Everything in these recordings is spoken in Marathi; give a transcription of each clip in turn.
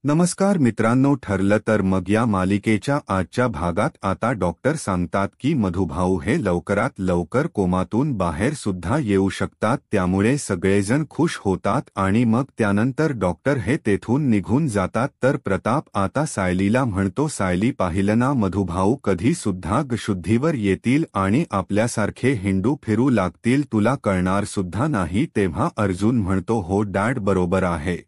नमस्कार मित्रांनो, ठरलं तर मग या मालिकेच्या आजच्या भागात आता डॉक्टर सांगतात की मधुभाऊ हे लवकरात लवकर कोमातून बाहेर सुद्धा येऊ शकतात। त्यामुळे सगळेजण खुश होतात आणि मग त्यानंतर डॉक्टर हे तेथून निघून जातात। तर प्रताप आता सायलीला म्हणतो, सायली पाहिलं ना, मधुभाऊ कधी सुद्धा शुद्धीवर येतील आणि आपल्यासारखे हिंडू फिरू लागतील, तुला कळणार सुद्धा नाही। तेव्हा अर्जुन म्हणतो, हो डॅड, बरोबर आहे।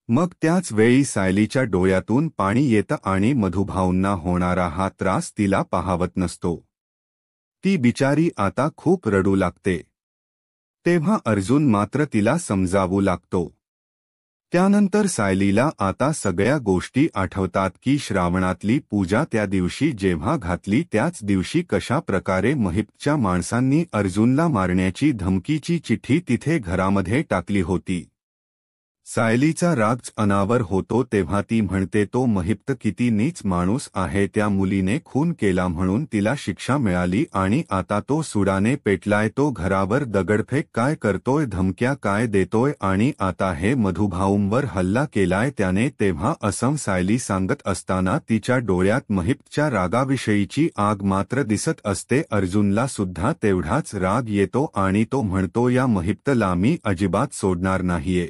मग त्याच वेळी सायलीच्या डोळ्यातून पाणी येतं आणि मधुभाऊंना होणारा हा त्रास तिला पाहावत नसतो। ती बिचारी आता खूप रडू लागते। तेव्हा अर्जुन मात्र तिला समजावू लागतो। त्यानंतर सायलीला आता सगळ्या गोष्टी आठवतात की श्रावणातली पूजा त्या दिवशी जेव्हा घातली त्याच दिवशी कशा प्रकारे महिपच्या माणसांनी अर्जुनला मारण्याची धमकीची चिठ्ठी तिथे घरामध्ये टाकली होती। सायलीचा राग अनावर होतो तेव्हा ती म्हणते, तो महिप्त किती नीच माणूस आहे। त्या मुलीने खून केला म्हणून तिला शिक्षा मिळाली आणि आता तो सुडाने पेटलाय। तो घरावर दगडफेक काय करतोय, धमक्या काय देतोय आणि आता हे मधुभाऊंवर हल्ला केलाय त्याने। तेव्हा असं सायली सांगत असताना तिच्या डोळ्यात महिप्तच्या रागाविषयीची आग मात्र दिसत असते। अर्जुनला सुद्धा तेवढाच राग येतो आणि तो म्हणतो, या महिप्तला मी अजिबात सोडणार नाहीये।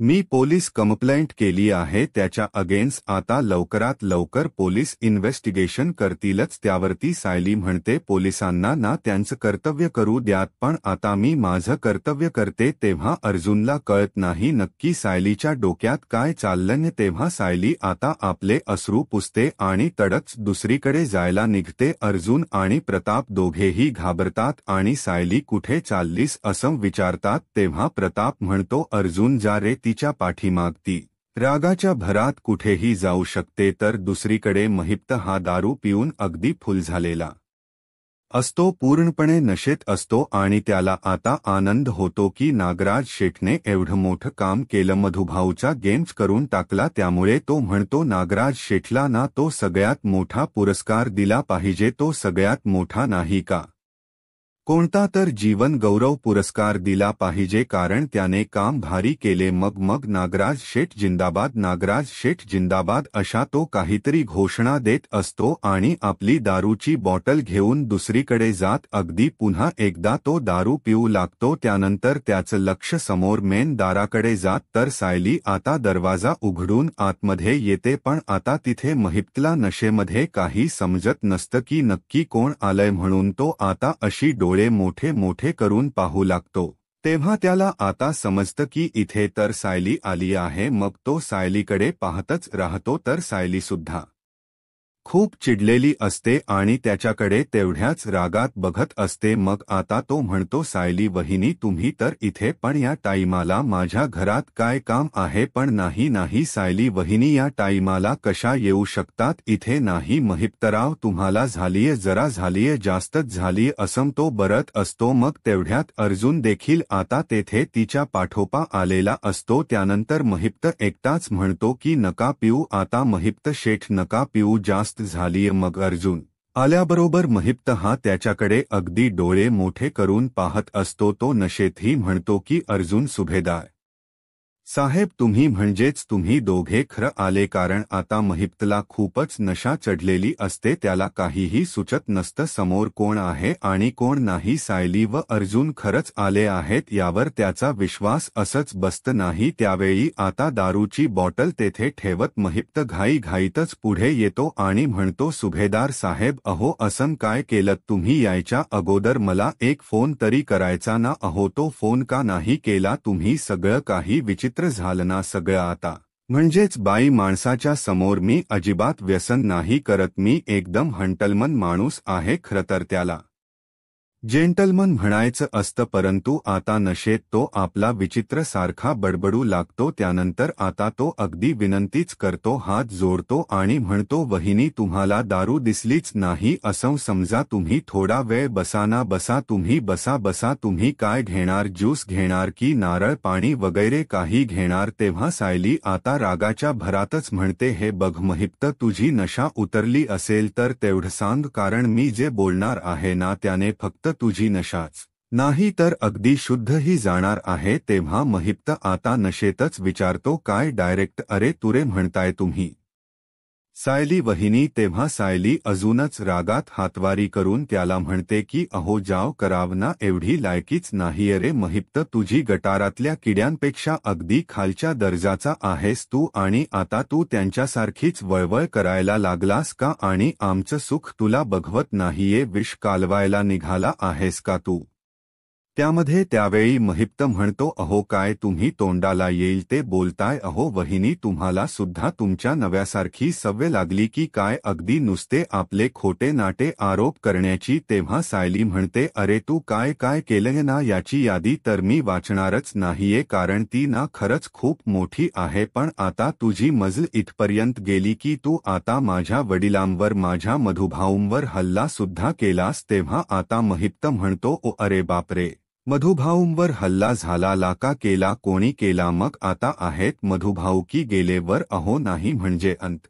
मी पोलीस कंप्लेंट केली आहे त्याच्या अगेन्स्ट। आता लवकरात लवकर पोलीस इन्व्हेस्टिगेशन करतीलच। त्यावरती सायली म्हणते, पोलिसांना ना त्यांचं कर्तव्य करू द्यात, पण आता मी माझं कर्तव्य करते। तेव्हा अर्जुनला कळत नाही नक्की सायलीच्या डोक्यात काय चाललंय। तेव्हा सायली आता आपले अश्रू पुसते आणि तडक दुसरीकडे जायला निघते। अर्जुन आणि प्रताप दोघेही घाबरतात आणि सायली कुठे चाललीस असं विचारतात। तेव्हा प्रताप म्हणतो, अर्जुन जा रे, तिच्या पाठीमाग ती रागाच्या भरात कुठेही जाऊ शकते। तर दुसरीकडे महिप्त हा दारू पिऊन अगदी फुल झालेला असतो, पूर्णपणे नशेत असतो आणि त्याला आता आनंद होतो की नागराज शेठने एवढं मोठं काम केलं, मधुभाऊचा गेम्स करून टाकला। त्यामुळे तो म्हणतो, नागराज शेठला ना तो सगळ्यात मोठा पुरस्कार दिला पाहिजे, तो सगळ्यात मोठा नाही का, कोणता तर जीवन गौरव पुरस्कार दिला पाहिजे, कारण त्याने काम भारी केले। मग नागराज शेठ जिंदाबाद, नागराज शेठ जिंदाबाद अशा तो काहीतरी घोषणा देत असतो आणि आपली दारूची बॉटल घेऊन दुसरीकडे जात अगदी पुन्हा एकदा तो दारू पिऊ लागतो। त्यानंतर त्याचं लक्ष समोर मेन दाराकडे जात तर सायली आता दरवाजा उघडून आतमध्ये येते, पण आता तिथे महिप्तला नशेमध्ये काही समजत नसतं की नक्की कोण आलंय, म्हणून तो आता अशी डोळे मोठे मोठे करून पाहू लागतो। तेव्हा त्याला आता समजतं की इथे तर सायली आली आहे। मग तो सायलीकडे पाहतच राहतो तर सायली सुद्धा खूप चिडलेली असते आणि त्याच्याकडे तेवढ्याच रागात बघत असते। मग आता तो म्हणतो, सायली वहिनी तुम्ही तर इथे, पण या टाईमाला माझ्या घरात काय काम आहे। पण नाही सायली वहिनी या टाईमाला कशा येऊ शकतात इथे, नाही महिप्तराव तुम्हाला झालीये, जरा झालीये, जास्तच झाली असं तो बरत असतो। मग तेवढ्यात अर्जुन देखील आता तेथे तिच्या पाठोपा आलेला असतो। त्यानंतर महिप्त एकटाच म्हणतो की नका पिऊ आता महिप्त शेठ, नका पिऊ, जास्त झालीये। मग अर्जुन आल्याबरोबर महिप्त हा त्याच्याकडे अगदी डोळे मोठे करून पाहत असतो। तो नशेतही म्हणतो की अर्जुन सुभेदार साहेब, तुम्ही म्हणजेच तुम्ही दोघे खरं आले, कारण आता महिप्तला खूपच नशा चढलेली असते, त्याला काहीही सुचत नसतं समोर कोण आहे आणि कोण नाही। सायली व अर्जुन खरंच आले आहेत यावर त्याचा विश्वास असंच बसत नाही। त्यावेळी आता दारूची बॉटल तेथे ठेवत महिप्त घाईघाईतच पुढे येतो आणि म्हणतो, सुभेदार साहेब, अहो असं काय केलं तुम्ही, यायच्या अगोदर मला एक फोन तरी करायचा ना, अहो तो फोन का नाही केला तुम्ही, सगळं काही विचित्र झालं ना सगळं आता, म्हणजेच बाई माणसाच्या समोर मी अजिबात व्यसन नाही करत, मी एकदम हंटलमन माणूस आहे। खरं तर त्याला जेंटलमन म्हणायचं असतं, परंतु आता नशेत तो आपला विचित्र सारखा बडबडू लागतो। त्यानंतर आता तो अगदी विनंतीच करतो, हात जोडतो आणि म्हणतो, वहिनी तुम्हाला दारू दिसलीच नाही असं समजा, तुम्ही थोडा वेळ बसा ना, बसा तुम्ही, बसा तुम्ही, काय घेणार, ज्यूस घेणार की नारळ पाणी वगैरे काही घेणार। तेव्हा सायली आता रागाच्या भरातच म्हणते, हे बघ महिप्त, तुझी नशा उतरली असेल तर तेवढं सांग, कारण मी जे बोलणार आहे ना त्याने फक्त तुझी नशाच नाही तर अगदी शुद्धही जाणार आहे. तेव्हा महिप्त आता नशेतच विचारतो, काय डायरेक्ट अरे तुरे म्हणताय तुम्ही? सायली वहिनी. तेव्हा सायली अजूनच रागात हातवारी करून त्याला म्हणते की अहो जाव कराव ना, एवढी लायकीच नाहीये रे महिप्त तुझी. गटारातल्या किड्यांपेक्षा अगदी खालच्या दर्जाचा आहेस तू, आणि आता तू त्यांच्यासारखीच वळवळ करायला लागलास का? आणि आमचं सुख तुला बघवत नाहीये? विष कालवायला निघाला आहेस का तू? त्यामध्ये त्यावेळी महिप्त म्हणतो, अहो काय तुम्ही तोंडाला येईल ते बोलताय? अहो वहिनी, तुम्हाला सुद्धा तुमच्या नव्यासारखी सवय लागली की काय? अगदी नुसते आपले खोटे नाटे आरोप करण्याची. तेव्हा सायली म्हणते, अरे तू काय काय केलंय ना याची यादी तर मी वाचणारच नाहीये, कारण ती ना खरंच खूप मोठी आहे. पण आता तुझी मजल इथपर्यंत गेली की तू आता माझ्या वडिलांवर, माझ्या मधुभाऊंवर हल्ला सुद्धा केलास. तेव्हा आता महिप्त म्हणतो, ओ अरे बापरे, मधुभाऊंवर हल्ला झाला ला का केला? कोणी केला? मग आता आहेत मधुभाऊ की गेलेवर? अहो नाही म्हणजे अंत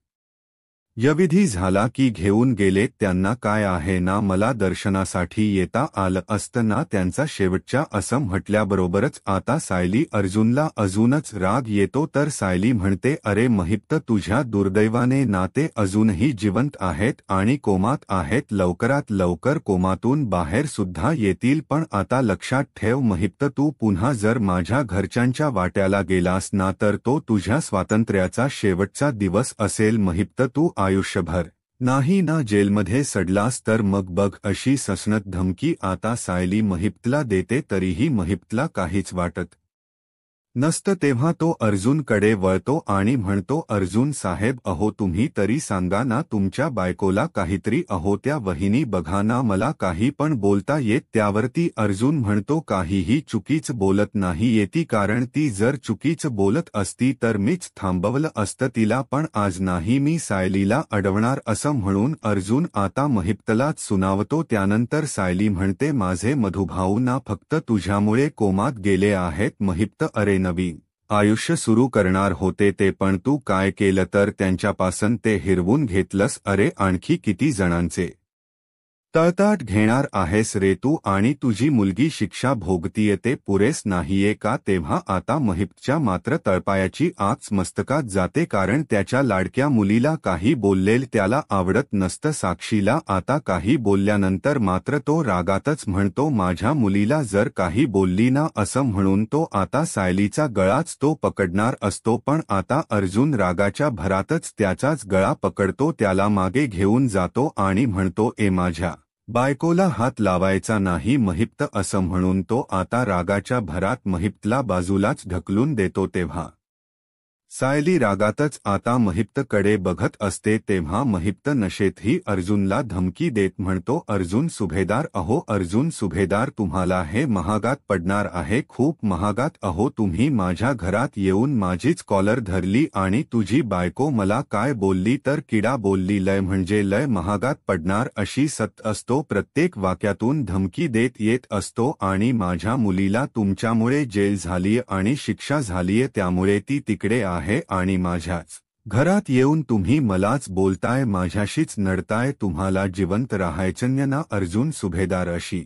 यविधी झाला की घेऊन गेलेत त्यांना. काय आहे ना, मला दर्शनासाठी येता आलं असतं ना त्यांचा शेवटच्या, असं म्हटल्याबरोबरच आता सायली अर्जुनला अजूनच राग येतो. तर सायली म्हणते, अरे महिप्त, तुझ्या दुर्दैवाने नाते अजूनही जिवंत आहेत आणि कोमात आहेत. लवकरात लवकर कोमातून बाहेर सुद्धा येतील. पण आता लक्षात ठेव महिप्त, तू पुन्हा जर माझ्या घरच्यांच्या वाट्याला गेलास ना तर तो तुझ्या स्वातंत्र्याचा शेवटचा दिवस असेल. महिप्त, तू आयुष्यभर नाही ना जेलमध्ये सडलास तर मग बघ. अशी ससनत धमकी आता सायली महिप्तला देते. तरीही महिप्तला काहीच वाटत नसतं. तेव्हा तो अर्जुनकडे वळतो आणि म्हणतो, अर्जुन साहेब, अहो तुम्ही तरी सांगा ना तुमच्या बायकोला काहीतरी. अहो त्या वहिनी बघा ना, मला काही पण बोलता येत. त्यावरती अर्जुन म्हणतो, काहीही चुकीच बोलत नाही येती, कारण ती जर चुकीच बोलत असती तर मीच थांबवलं असतं तिला. पण आज नाही मी सायलीला अडवणार. असं म्हणून अर्जुन आता महिप्तलाच सुनावतो. त्यानंतर सायली म्हणते, माझे मधुभाऊ ना फक्त तुझ्यामुळे कोमात गेले आहेत महिप्त. अरे नवीन आयुष्य सुरू करणार होते ते, पण तू काय केलं तर त्यांच्यापासून ते हिरवून घेतलंस. अरे आणखी किती जणांचे तळताट घेणार आहेस रे तू? आणि तुझी मुलगी शिक्षा भोगतीये ते पुरेस नाहीये का? तेव्हा आता महिप्तच्या मात्र तळपायाची आच मस्तकात जाते, कारण त्याच्या लाडक्या मुलीला काही बोललेल त्याला आवडत नसतं. साक्षीला आता काही बोलल्यानंतर मात्र तो रागातच म्हणतो, माझ्या मुलीला जर काही बोलली ना, असं म्हणून तो आता सायलीचा गळाच तो पकडणार असतो. पण आता अर्जुन रागाच्या भरातच त्याचाच गळा पकडतो, त्याला मागे घेऊन जातो आणि म्हणतो, ए माझ्या बायकोला हात लावायचा नाही महिप्त. असं म्हणून तो आता रागाच्या भरात महिप्तला बाजूलाच ढकलून देतो. तेव्हा सायली रागातच आता महिप्तकडे बघत असते. तेव्हा महिप्त नशेतही अर्जुनला धमकी देत म्हणतो, अर्जुन सुभेदार, अहो अर्जुन सुभेदार, तुम्हाला हे महागात पडणार आहे, खूप महागात. अहो तुम्ही माझ्या घरात येऊन माझीच कॉलर धरली आणि तुझी बायको मला काय बोलली तर किडा बोलली. लय म्हणजे लय महागात पडणार. अशी सत असतो, प्रत्येक वाक्यातून धमकी देत येत असतो. आणि माझ्या मुलीला तुमच्यामुळे जेल झालीय आणि शिक्षा झालीय, त्यामुळे ती तिकडे आहे आणि माझ्याच घरात येऊन तुम्ही मलाच बोलताय, माझ्याशीच नडताय. तुम्हाला जिवंत राहायचं ना अर्जुन सुभेदार? अशी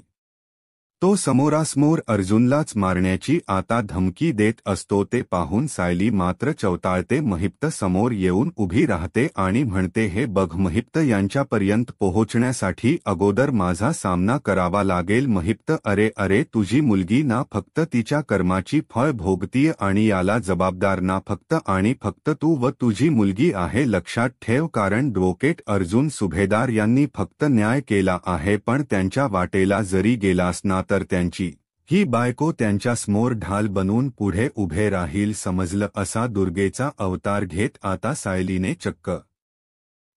तो समोरासमोर अर्जुनलाच मारण्याची आता धमकी देत असतो. ते पाहून सायली मात्र चवताळते. महिप्त समोर येऊन उभी राहते आणि म्हणते, हे बघ महिप्त, यांच्यापर्यंत पोहोचण्यासाठी अगोदर माझा सामना करावा लागेल. महिप्त, अरे अरे, तुझी मुलगी ना फक्त तिच्या कर्माची फळ भोगतीये आणि याला जबाबदार ना फक्त आणि फक्त तू व तुझी मुलगी आहे. लक्षात ठेव, कारण ॲडव्होकेट अर्जुन सुभेदार यांनी फक्त न्याय केला आहे, पण त्यांच्या वाटेला जरी गेलास ना तर त्यांची ही बायको त्यांच्यासमोर ढाल बनून पुढे उभे राहील, समजलं? असा दुर्गेचा अवतार घेत आता सायलीने चक्क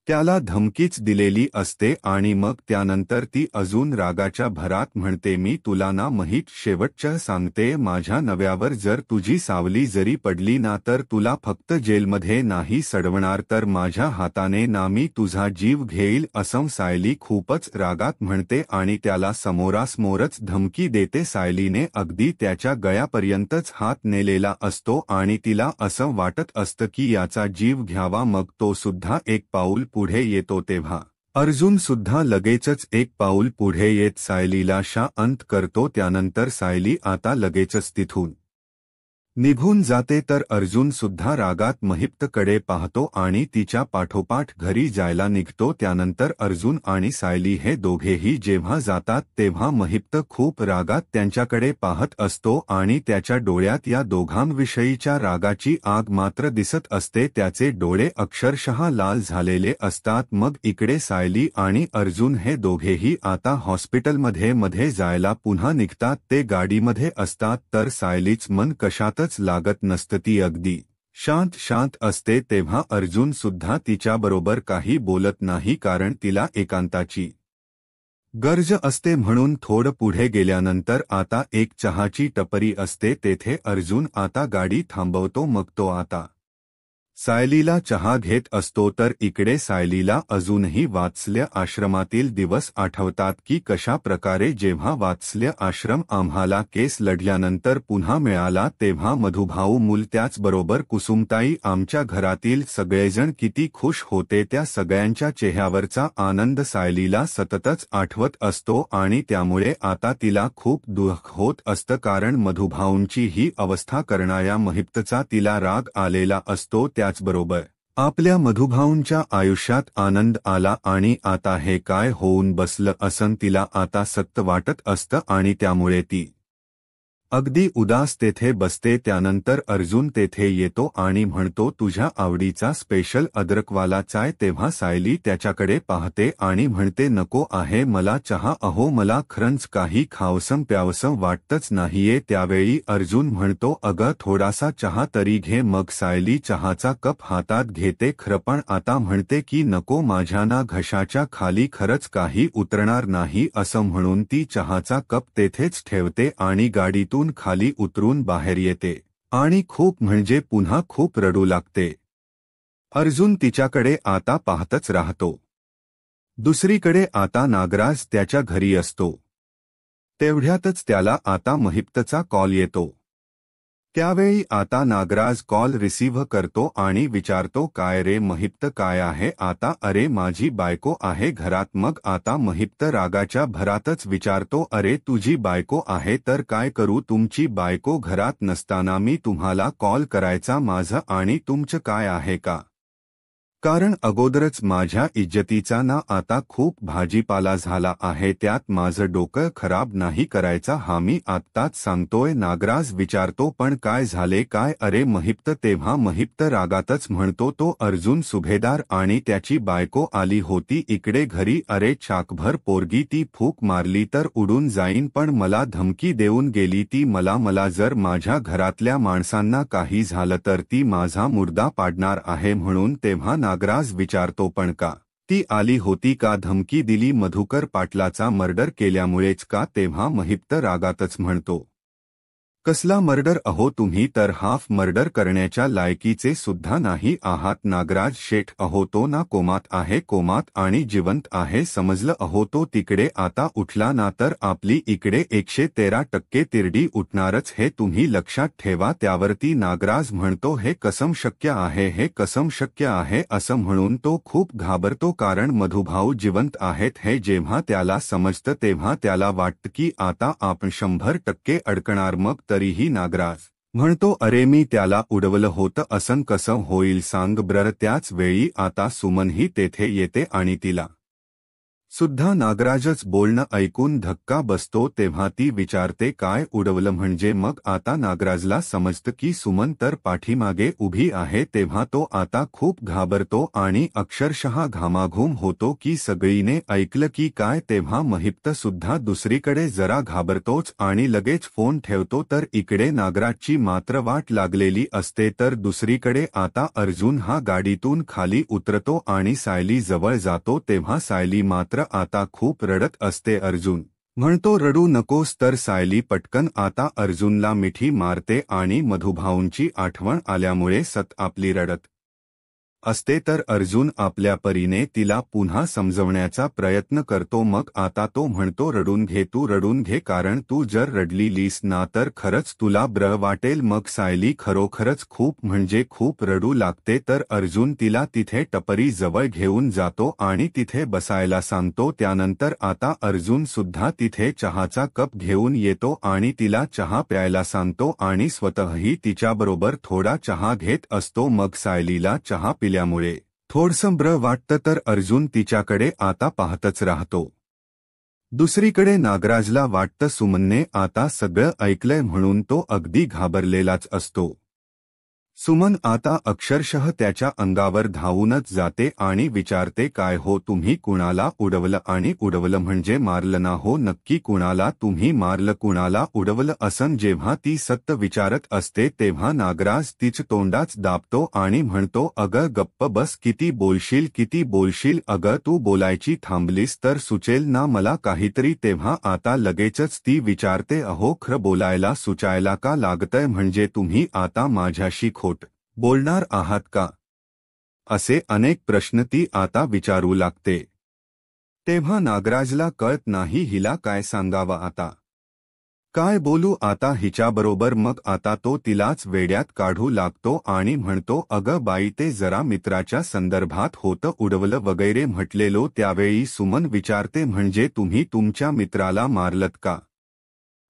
त्याला धमकीच दिलेली असते. आणि मग त्यानंतर ती अजून रागाच्या भरात म्हणते, मी तुला ना महित शेवटचं सांगते, माझ्या नव्यावर जर तुझी सावली जरी पडली ना तर तुला फक्त जेलमध्ये नाही सडवणार, तर माझ्या हाताने ना मी तुझा जीव घेईल. असं सायली खूपच रागात म्हणते आणि त्याला समोरासमोरच धमकी देते. सायलीने अगदी त्याच्या गळ्यापर्यंतच हात नेलेला असतो आणि तिला असं वाटत असतं की याचा जीव घ्यावा. मग तो सुद्धा एक पाऊल पुढे येतो. तेव्हा अर्जुन सुद्धा लगेचच एक पाऊल पुढे येत सायलीला शांत करतो. त्यानंतर सायली आता लगेचच तिथून निघून जाते तर अर्जुन सुद्धा रागात महिप्तकडे पाहतो आणि तिच्या पाठोपाठ घरी जायला निघतो. त्यानंतर अर्जुन आणि सायली हे दोघेही जेव्हा जातात तेव्हा महिप्त खूप रागात त्यांच्याकडे पाहत असतो आणि त्याच्या डोळ्यात या दोघांविषयीच्या रागाची आग मात्र दिसत असते. त्याचे डोळे अक्षरशः लाल झालेले असतात. मग इकडे सायली आणि अर्जुन हे दोघेही आता हॉस्पिटलमध्ये जायला पुन्हा निघतात. ते गाडीमध्ये असतात तर सायलीच मन कशातच लागत नसतं. ती अगदी शांत असते. तेव्हा अर्जुन सुद्धा तिच्याबरोबर काही बोलत नाही कारण तिला एकांताची गरज असते. म्हणून थोडं पुढे गेल्यानंतर आता एक चहाची टपरी असते. तेथे अर्जुन आता गाडी थांबवतो. मग तो आता सायलीला चहा घेत असतो. तर इकडे सायलीला अजूनही वात्सल्य आश्रमातील दिवस आठवतात की कशा प्रकारे जेव्हा वात्सल्य आश्रम आम्हाला केस लढल्यानंतर पुन्हा मिळाला तेव्हा मधुभाऊ मूल त्याचबरोबर कुसुमताई आमच्या घरातील सगळेजण किती खुश होते. त्या सगळ्यांच्या चेहऱ्यावरचा आनंद सायलीला सततच आठवत असतो आणि त्यामुळे आता तिला खूप दुःख होत असतं कारण मधुभाऊंची ही अवस्था करणाऱ्या महिप्तचा तिला राग आलेला असतो. त्याचबरोबर आपल्या मधुभाऊंच्या आयुष्यात आनंद आला आणि आता हे काय होऊन बसलं असं तिला आता सत्य वाटत असतं आणि त्यामुळे ती अगदी उदास तेथे बसते. त्यानंतर अर्जुन तेथे येतो आणि म्हणतो तुझ्या आवडीचा स्पेशल अद्रकवाला चाय. तेव्हा सायली त्याच्याकडे पाहते आणि म्हणते नको आहे मला चहा. अहो मला खरंच काही खावसं प्यावसं वाटतच नाहीये. त्यावेळी अर्जुन म्हणतो अगं थोडासा चहा तरी घे. मग सायली चहाचा कप हातात घेते खरं पण आता म्हणते की नको माझ्या घशाच्या खाली खरंच काही उतरणार नाही असं म्हणून ती चहाचा कप तेथेच ठेवते आणि गाडीतून खाली उतरून बाहेर येते आणि खूप म्हणजे पुन्हा खूप रडू लागते. अर्जुन तिच्याकडे आता पाहतच राहतो. दुसरीकडे आता नागराज त्याच्या घरी असतो. तेवढ्यातच त्याला आता महिप्तचा कॉल येतो. त्यावेळी आता नागराज कॉल रिसीव्ह करतो आणि विचारतो काय रे महिप्त काय आहे आता. अरे माझी बायको आहे घरात. मग आता महिप्त रागाच्या भरातच विचारतो अरे तुझी बायको आहे तर काय करू. तुमची बायको घरात नसताना मी तुम्हाला कॉल करायचा माझं आणि तुमचं काय आहे का. कारण अगोदरच माझ्या इज्जतीचा ना आता खूप भाजीपाला झाला आहे. त्यात माझं डोकं खराब नाही करायचा हा मी आत्ताच सांगतोय. नागराज विचारतो पण काय झाले काय. अरे महिप्त. तेव्हा महिप्त रागातच म्हणतो तो अर्जुन सुभेदार आणि त्याची बायको आली होती इकडे घरी. अरे चाकभर पोरगी ती फूक मारली तर उडून जाईन पण मला धमकी देऊन गेली ती मला जर माझ्या घरातल्या माणसांना काही झालं तर ती माझा मुर्दा पाडणार आहे म्हणून. तेव्हा नागराज विचारतो पण का ती आली होती का धमकी दिली मधुकर पाटलाचा मर्डर केल्यामुळेच का. तेव्हा महिप्त रागातच म्हणतो कसला मर्डर. अहो तुम्ही तर हाफ मर्डर करण्याच्या लायकीचे सुद्धा नाही आहात. नागराज शेठ अहो तो ना कोमात आहे. कोमात आणि जिवंत आहे समजलं. अहो तो तिकडे आता उठला ना तर आपली इकडे 113% तिरडी उठणारच हे तुम्ही लक्षात ठेवा. त्यावरती नागराज म्हणतो हे कसम शक्य आहे हे कसम शक्य आहे असं म्हणून तो खूप घाबरतो कारण मधुभाऊ जिवंत आहेत हे जेव्हा त्याला समजतं तेव्हा त्याला वाटतं की आता आपण 100% अडकणार. मग तरीही नागराज म्हणतो अरे मी त्याला उडवलं होतं असं कसं होईल सांग ब्रर. त्याच वेळी आता सुमनही तेथे येते आणि तिला सुद्धा नागराजच बोलणं ऐकून धक्का बसतो. तेव्हा ती विचारते काय उडवलं म्हणजे. मग आता नागराजला समजतं की सुमन तर पाठीमागे उभी आहे. तेव्हा तो आता खूप घाबरतो आणि अक्षरशः घामाघूम होतो की सगळीने ऐकलं की काय. तेव्हा महिप्त सुद्धा दुसरीकडे जरा घाबरतोच आणि लगेच फोन ठेवतो. तर इकडे नागराजची मात्र वाट लागलेली असते. तर दुसरीकडे आता अर्जुन हा गाडीतून खाली उतरतो आणि सायली जवळ जातो. तेव्हा सायली मात्र आता खूप रडत असते. अर्जुन म्हणतो रडू नकोस तर सायली पटकन आता अर्जुनला मिठी मारते आणि मधुभाऊंची आठवण आल्यामुळे आपली रडत असते तर अर्जुन आपल्या परीने तिला पुन्हा समजवण्याचा प्रयत्न करतो. मग आता तो म्हणतो रडून घे, तू रडून घे, कारण तू जर रडलीस ना तर खरंच तुला बरं वाटेल. मग सायली खरोखरच खूप म्हणजे खूप रडू लागते. तर अर्जुन तिला तिथे टपरी जवळ घेऊन जातो आणि तिथे बसायला सांगतो. त्यानंतर आता अर्जुन सुद्धा तिथे चहाचा कप घेऊन येतो आणि तिला चहा प्यायला सांगतो आणि स्वतःही तिच्याबरोबर थोडा चहा घेत असतो. मग सायलीला चहा पिल्यामुळे थोडसं बरं वाटतं तर अर्जुन तिच्याकडे आता पाहतच राहतो. दुसरीकडे नागराजला वाटतं सुमनने आता सगळं ऐकलंय म्हणून तो अगदी घाबरलेलाच असतो. सुमन आता अक्षरशः त्याच्या अंगावर धावूनच जाते आणि विचारते, काय हो तुम्ही कुणाला उडवलं? आणि उडवलं म्हणजे मारलं ना हो? नक्की कुणाला तुम्ही मारलं, कुणाला उडवलं? असं जेव्हा ती सत्य विचारत असते तेव्हा नागराज तिच्या तोंडाच दाबतो आणि म्हणतो, अगं गप्प बस, किती बोलशील किती बोलशील? अगं तू बोलायची थांबलीस तर सुचेल ना मला काहीतरी. तेव्हा आता लगेचच ती विचारते, अहो खरं बोलायला सुचायला का लागतंय? म्हणजे तुम्ही आता माझ्याशी खोट बोलणार आहात का? असे अनेक प्रश्न ती आता विचारू लागते. तेव्हा नागराजला कळत नाही हिला काय सांगावं आता. काय बोलू आता हिच्याबरोबर? मग आता तो तिलाच वेड्यात काढू लागतो आणि म्हणतो, अगं बाई ते जरा मित्राच्या संदर्भात होतं, उडवलं वगैरे म्हटलेलो. त्यावेळी सुमन विचारते, म्हणजे तुम्ही तुमच्या मित्राला मारलत का?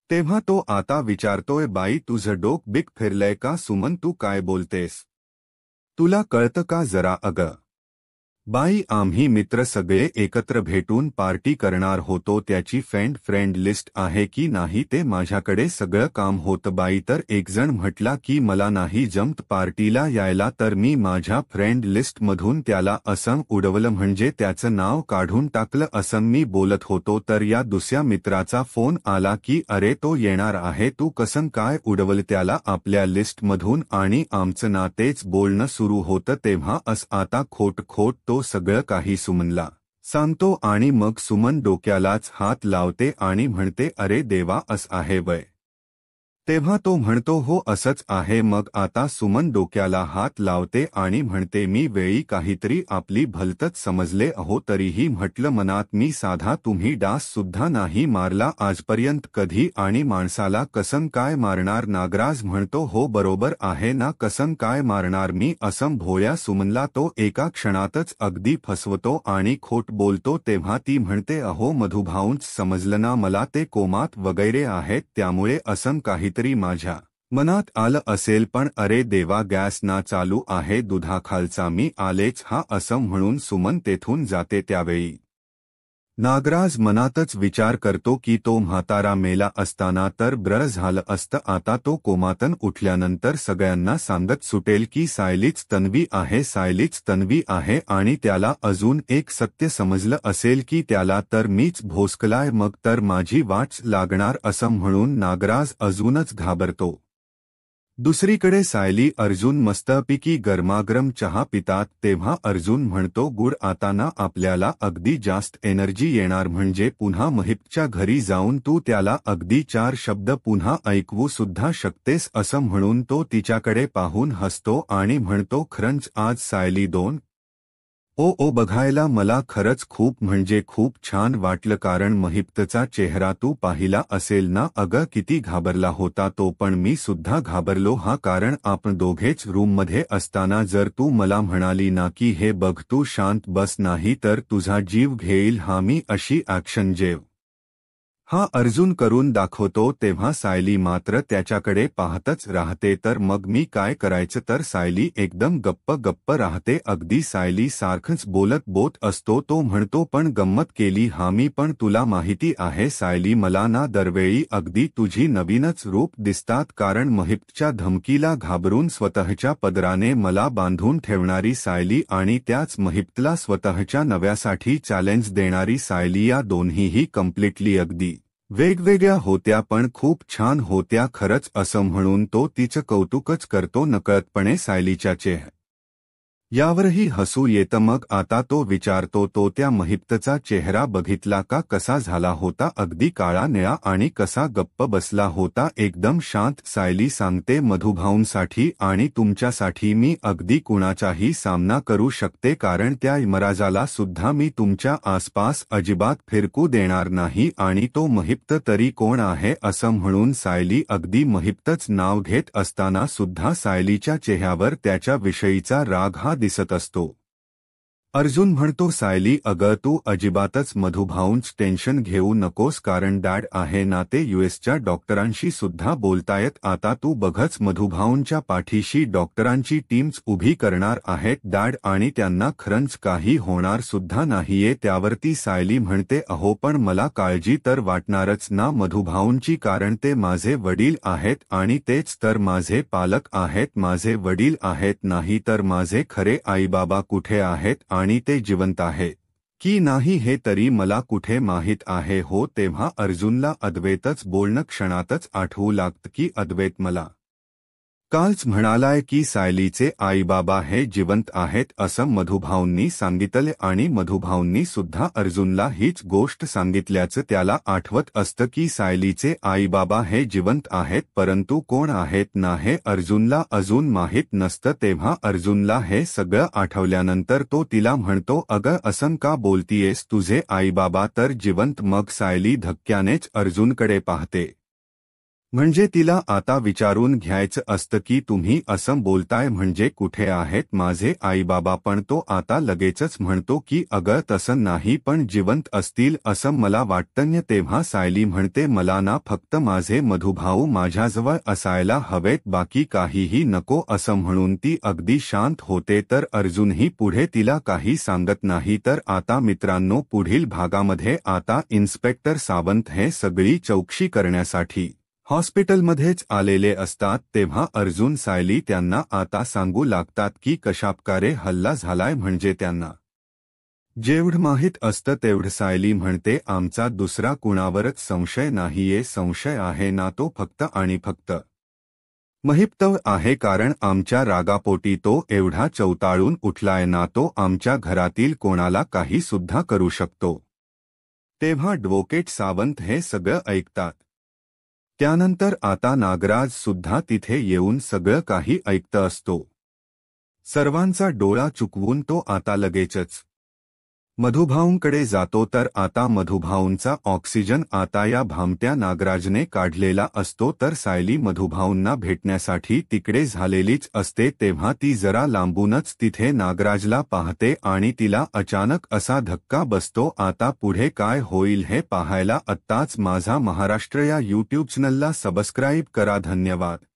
तेव्हा तो आता विचारतोय, बाई तुझं डोक बिक फिरलंय का? सुमन तू काय बोलतेस? तुला कळतं का जरा? अगं बाई आम्ही मित्र सगळे एकत्र भेटून पार्टी करणार होतो, त्याची फ्रेंड लिस्ट आहे की नाही ते माझ्याकडे सगळं काम होतं बाई. तर एकजण म्हटला की मला नाही जमत पार्टीला यायला, तर मी माझ्या फ्रेंड लिस्ट मधून त्याला असं उडवलं, म्हणजे त्याचं नाव काढून टाकलं असं मी बोलत होतो. तर या दुसऱ्या मित्राचा फोन आला की अरे तो येणार आहे, तू कसं काय उडवलं त्याला आपल्या लिस्ट मधून? आणि आमचं ना तेच बोलणं सुरू होतं. तेव्हा आता खोट तो सगळं काही सुमनला सांगतो आणि मग सुमन डोक्यालाच हात लावते आणि म्हणते, अरे देवा असं आहे वय? तेव्हा तो म्हणतो, हो असंच आहे. मग आता सुमन डोक्याला हात लावते आणि म्हणते, मी वेळी काहीतरी आपली भलतच समजले अहो. तरीही म्हटलं मनात मी, साधा तुम्ही डास सुद्धा नाही मारला आजपर्यंत कधी, आणि माणसाला कसं काय मारणार? नागराज म्हणतो, हो बरोबर आहे ना, कसं काय मारणार मी? असं भोळ्या सुमनला तो एका क्षणातच अगदी फसवतो आणि खोट बोलतो. तेव्हा ती म्हणते, अहो मधुभाऊंच समजलं ना मला, ते कोमात वगैरे आहेत त्यामुळे असं काहीतरी माझ्या मनात आलं असेल. पण अरे देवा गॅस ना चालू आहे दुधाखालचा, मी आलेच हा, असं म्हणून सुमन तेथून जाते. त्यावेळी नागराज मनातच विचार करतो की तो म्हातारा मेला असताना तर बरं झालं असतं. आता तो कोमातून उठल्यानंतर सगळ्यांना सांगत सुटेल की सायलीच तन्वी आहे, सायलीच तन्वी आहे, आणि त्याला अजून एक सत्य समजलं असेल की त्याला तर मीच भोसकलाय, मग तर माझी वाट लागणार असं म्हणून नागराज अजूनच घाबरतो. दुसरीकडे सायली अर्जुन मस्तपैकी गरमागरम चहा पितात. तेव्हा अर्जुन म्हणतो, गुड आता ना आपल्याला अगदी जास्त एनर्जी येणार, म्हणजे पुन्हा महिपच्या घरी जाऊन तू त्याला अगदी 4 शब्द पुन्हा ऐकवू सुद्धा शकतेस. असं म्हणून तो तिच्याकडे पाहून हसतो आणि म्हणतो, खरंच आज सायली 2 ओ बघायला मला खरंच खूप म्हणजे खूप छान वाटलं, कारण महिप्तचा चेहरा तू पाहिला असेल ना? अगं किती घाबरला होता तो, पण मी सुद्धा घाबरलो हा, कारण आपण दोघेच रूममध्ये असताना जर तू मला म्हणाली ना की हे बघ तू शांत बस, नाही तर तुझा जीव घेईल हा, मी अशी ॲक्शन जेव हा अर्जुन करून दाखवतो. तेव्हा सायली मात्र त्याच्याकडे पाहतच राहते. तर मग मी काय करायचं? तर सायली एकदम गप्प राहते. अगदी सायली सारखंच बोलत असतो. तो म्हणतो, पण गंमत केली हा मी, पण तुला माहिती आहे सायली मला ना दरवेळी अगदी तुझी नवीनच रूप दिसतात, कारण महिपच्या धमकीला घाबरून स्वतःच्या पदराने मला बांधून ठेवणारी सायली आणि त्याच महिपला स्वतःच्या नव्यासाठी चॅलेंज देणारी सायली, या दोन्हीही कम्प्लिटली अगदी वेगवेगळ्या होत्या पण खूप छान होत्या खरंच, असं म्हणून तो तिचं कौतुकच करतो. नकळतपणे सायलीच्या यावरही हसू येतं. मग आता तो विचारतो, तो त्या महिप्तचा चेहरा बघितला का? कसा झाला होता? अगदी काळा निळा आणि कसा गप्प बसला होता, एकदम शांत. सायली सांगते, मधुभाऊंसाठी आणि तुमच्यासाठी मी अगदी कुणाचाही सामना करू शकते, कारण त्या यमराजाला सुद्धा मी तुमच्या आसपास अजिबात फिरकू देणार नाही. आणि तो महिप्त तरी कोण आहे? असं म्हणून सायली अगदी महिप्तच नाव घेत असताना सुद्धा सायलीच्या चेहऱ्यावर त्याच्या विषयीचा राग हा दिसत असतो. अर्जुन म्हणतो, सायली अगं तू अजिबातच मधुभाऊंच टेन्शन घेऊ नकोस, कारण डॅड आहे ना, ते यूएसच्या डॉक्टरांशी सुद्धा बोलतायत. आता तू बघच, मधुभाऊंच्या पाठीशी डॉक्टरांची टीम्स उभी करणार आहेत डॅड, आणि त्यांना खरंच काही होणार सुद्धा नाहीये. त्यावरती सायली म्हणते, अहो पण मला काळजी तर वाटणारच ना मधुभाऊंची, कारण ते माझे वडील आहेत आणि तेच तर माझे पालक आहेत. माझे वडील आहेत, नाही तर माझे खरे आईबाबा कुठे आहेत आणि ते जिवंत आहेत की नाही हे तरी मला कुठे माहीत आहे हो. तेव्हा अर्जुनला अद्वैतच बोलणं क्षणातच आठवू लागतं की अद्वैत मला कालच म्हणालाय की सायलीचे आईबाबा हे जिवंत आहेत असं मधुभाऊंनी सांगितले, आणि मधुभाऊंनी सुद्धा अर्जुनला हीच गोष्ट सांगितल्याचं त्याला आठवत असतं की सायलीचे आईबाबा हे जिवंत आहेत, परंतु कोण आहेत ना हे अर्जुनला अजून माहीत नसतं. तेव्हा अर्जुनला हे सगळं आठवल्यानंतर तो तिला म्हणतो, अगं असं का बोलतीयेस, तुझे आईबाबा तर जिवंत. मग सायली धक्क्यानेच अर्जुनकडे पाहते. म्हणजे तिला आता विचारून घ्यायचं असतं की तुम्ही असं बोलताय म्हणजे कुठे आहेत माझे आईबाबा? पण तो आता लगेचच म्हणतो की अगं तसं नाही, पण जिवंत असतील असं मला वाटतं. तेव्हा सायली म्हणते, मला ना फक्त माझे मधुभाऊ माझ्याजवळ असायला हवेत, बाकी काहीही नको. असं म्हणून ती अगदी शांत होते. तर अर्जुनही पुढे तिला काही सांगत नाही. तर आता मित्रांनो, पुढील भागामध्ये आता इन्स्पेक्टर सावंत हे सगळी चौकशी करण्यासाठी हॉस्पिटलमध्येच आलेले असतात. तेव्हा अर्जुन सायली त्यांना आता सांगू लागतात की कशाप्रकारे हल्ला झालाय. म्हणजे त्यांना जेवढं माहीत असतं तेवढं. सायली म्हणते, आमचा दुसरा कुणावरच संशय नाहीये. संशय आहे ना तो फक्त आणि फक्त महिप्त आहे, कारण आमच्या रागापोटी तो एवढा चवताळून उठलाय ना, तो आमच्या घरातील कोणाला काही सुद्धा करू शकतो. तेव्हा ॲडव्होकेट सावंत हे सगळं ऐकतात. त्यानंतर आता नागराज सुद्धा तिथे येऊन सगळं काही ऐकत असतो. सर्वांचा डोळा चुकवून तो आता लगेचच मधुभाऊंकडे जातो. तर आता मधुभाऊंचा ऑक्सिजन आता या भामट्या नागराजने काढलेला असतो. तर सायली मधुभाऊंना भेटण्यासाठी तिकडे झालेलीच असते. तेव्हा ती जरा लांबूनच तिथे नागराजला पाहते आणि तिला अचानक असा धक्का बसतो. आता पुढे काय होईल हे पाहायला आत्ताच माझा महाराष्ट्र या यूट्यूब चॅनलला सबस्क्राईब करा. धन्यवाद.